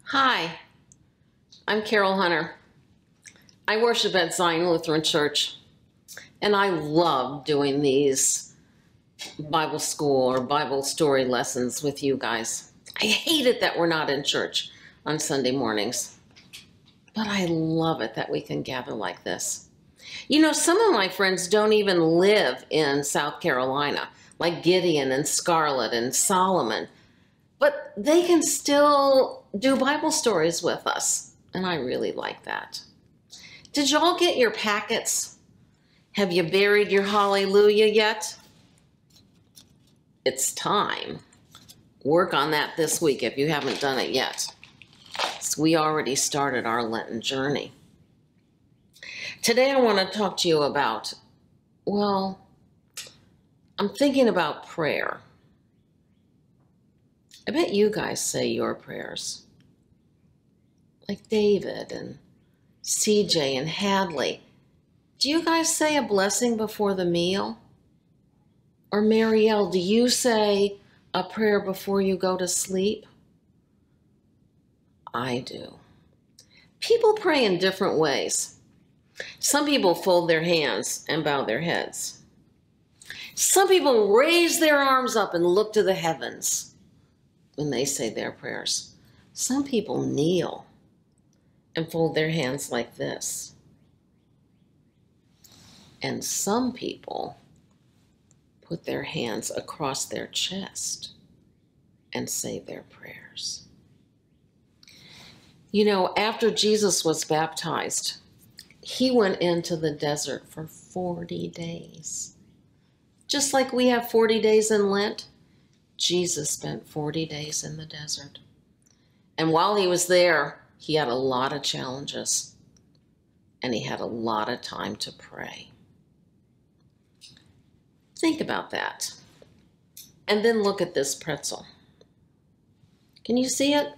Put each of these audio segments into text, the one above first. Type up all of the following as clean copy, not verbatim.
Hi, I'm Carol Hunter. I worship at Zion Lutheran Church, and I love doing these Bible school or Bible story lessons with you guys. I hate it that we're not in church on Sunday mornings, but I love it that we can gather like this. You know, some of my friends don't even live in South Carolina, like Gideon and Scarlett and Solomon, but they can still do Bible stories with us, and I really like that. Did y'all get your packets? Have you buried your hallelujah yet? It's time. Work on that this week if you haven't done it yet. So we already started our Lenten journey. Today I want to talk to you about, well, I'm thinking about prayer. I bet you guys say your prayers. Like David and CJ and Hadley. Do you guys say a blessing before the meal? Or Marielle, do you say a prayer before you go to sleep? I do. People pray in different ways. Some people fold their hands and bow their heads. Some people raise their arms up and look to the heavens when they say their prayers. Some people kneel and fold their hands like this. And some people put their hands across their chest and say their prayers. You know, after Jesus was baptized, he went into the desert for 40 days. Just like we have 40 days in Lent, Jesus spent 40 days in the desert. And while he was there, he had a lot of challenges, and he had a lot of time to pray. Think about that. And then look at this pretzel. Can you see it?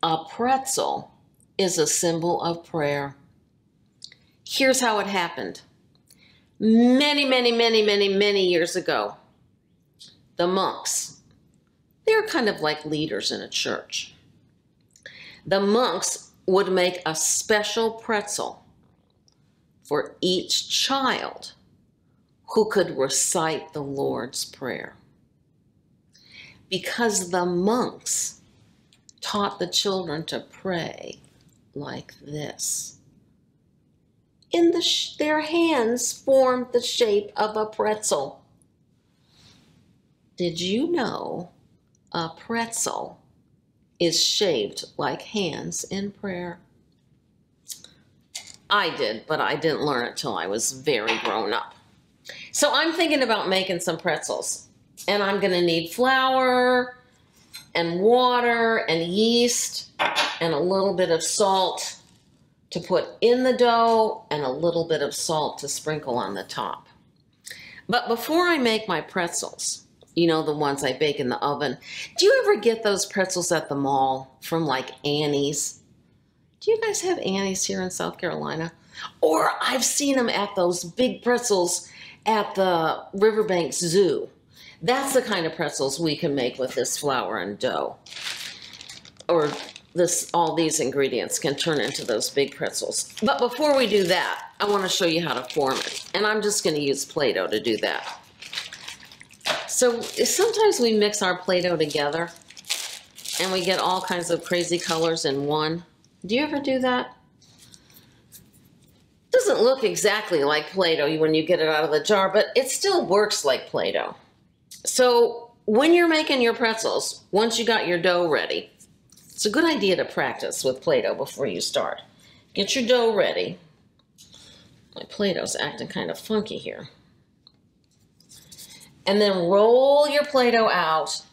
A pretzel is a symbol of prayer. Here's how it happened. Many years ago, the monks, they're kind of like leaders in a church. The monks would make a special pretzel for each child who could recite the Lord's Prayer. Because the monks taught the children to pray like this. Their hands formed the shape of a pretzel. Did you know a pretzel is shaped like hands in prayer? I did, but I didn't learn it till I was very grown up. So I'm thinking about making some pretzels. And I'm going to need flour and water and yeast and a little bit of salt to put in the dough and a little bit of salt to sprinkle on the top. But before I make my pretzels, you know, the ones I bake in the oven, do you ever get those pretzels at the mall from like Annie's? Do you guys have Annie's here in South Carolina? Or I've seen them at those big pretzels at the Riverbank Zoo. That's the kind of pretzels we can make with this flour and dough. Or all these ingredients can turn into those big pretzels. But before we do that, I want to show you how to form it. And I'm just going to use Play-Doh to do that. So sometimes we mix our Play-Doh together and we get all kinds of crazy colors in one. Do you ever do that? It doesn't look exactly like Play-Doh when you get it out of the jar, but it still works like Play-Doh. So when you're making your pretzels, once you got your dough ready, it's a good idea to practice with Play-Doh before you start. Get your dough ready. My Play-Doh's acting kind of funky here. And then roll your Play-Doh out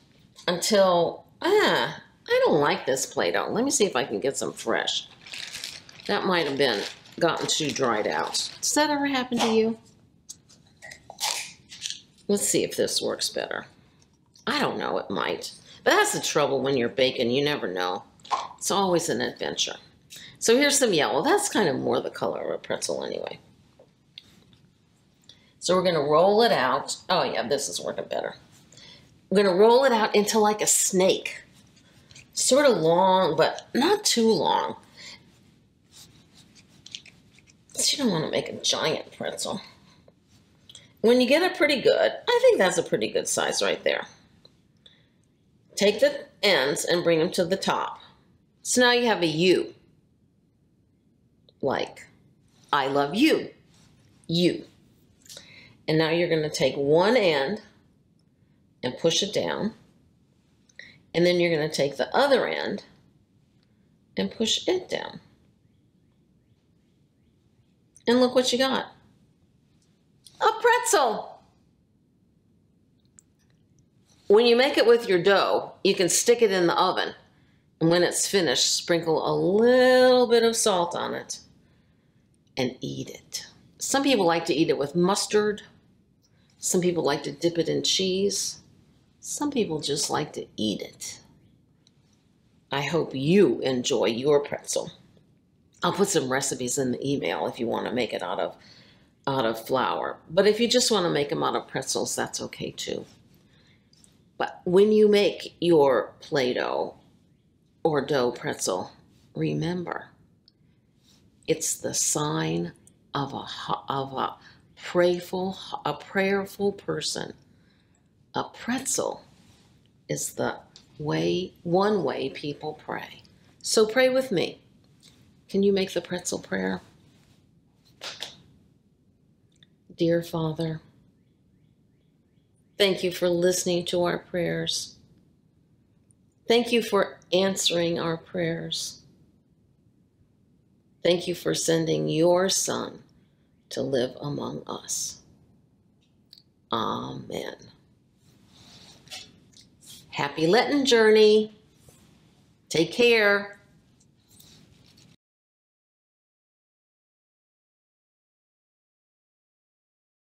until, I don't like this Play-Doh. Let me see if I can get some fresh. That might have gotten too dried out. Does that ever happen to you? Let's see if this works better. I don't know, it might. But that's the trouble when you're baking. You never know. It's always an adventure. So here's some yellow. That's kind of more the color of a pretzel anyway. So we're going to roll it out. Oh yeah, this is working better. We're going to roll it out into like a snake. Sort of long, but not too long. So you don't want to make a giant pretzel. When you get it pretty good, I think that's a pretty good size right there. Take the ends and bring them to the top. So now you have a U. Like, I love you. You. And now you're going to take one end and push it down. And then you're going to take the other end and push it down. And look what you got. A pretzel. When you make it with your dough, you can stick it in the oven. And when it's finished, sprinkle a little bit of salt on it and eat it. Some people like to eat it with mustard. Some people like to dip it in cheese. Some people just like to eat it. I hope you enjoy your pretzel. I'll put some recipes in the email if you want to make it out of flour. But if you just want to make them out of pretzels, that's okay too. But when you make your Play-Doh or dough pretzel, remember, it's the sign of a prayerful person. A pretzel is the one way people pray. So pray with me. Can you make the pretzel prayer? Dear Father, thank you for listening to our prayers. Thank you for answering our prayers. Thank you for sending your Son to live among us. Amen. Happy Lenten Journey. Take care.